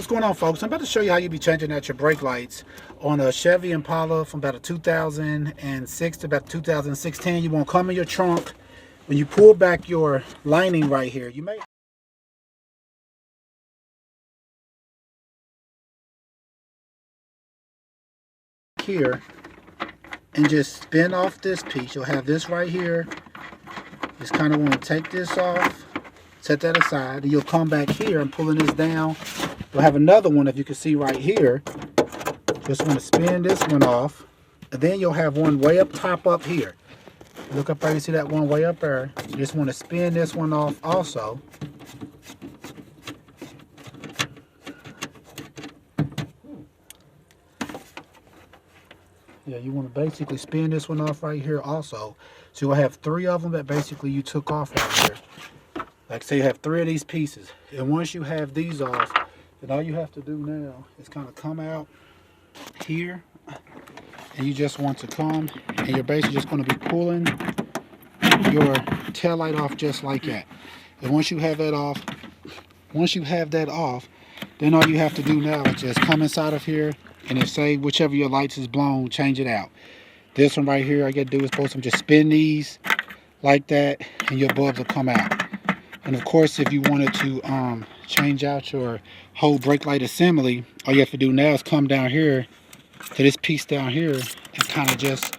What's going on, folks? I'm about to show you how you be changing out your brake lights on a Chevy Impala from about a 2006 to about 2016. You want to come in your trunk. When you pull back your lining right here, you may here and just spin off this piece. You'll have this right here. Just kind of want to take this off, set that aside, and you'll come back here and pulling this down. You'll have another one, if you can see right here. Just want to spin this one off, and then you'll have one way up top up here. Look up there, you see that one way up there. You just want to spin this one off also. Yeah, you want to basically spin this one off right here also. So you'll have three of them that basically you took off right here. Like say you have three of these pieces. And once you have these off, then all you have to do now is kind of come out here. And you just want to come, and you're basically just going to be pulling your tail light off just like that. And once you have that off, then all you have to do now is just come inside of here, and if say whichever your lights is blown, change it out. This one right here, all you got to do is both of them just spin these like that, and your bulbs will come out. And of course, if you wanted to change out your whole brake light assembly, all you have to do now is come down here to this piece down here and kind of just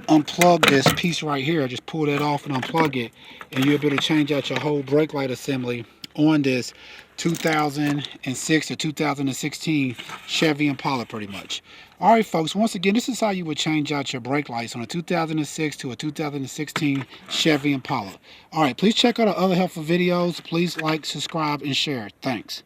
unplug this piece right here. Just pull that off and unplug it, and you'll be able to change out your whole brake light assembly on this 2006 or 2016 Chevy Impala pretty much. All right, folks, once again, this is how you would change out your brake lights on a 2006 to a 2016 Chevy Impala. All right, please check out our other helpful videos. Please like, subscribe, and share. Thanks.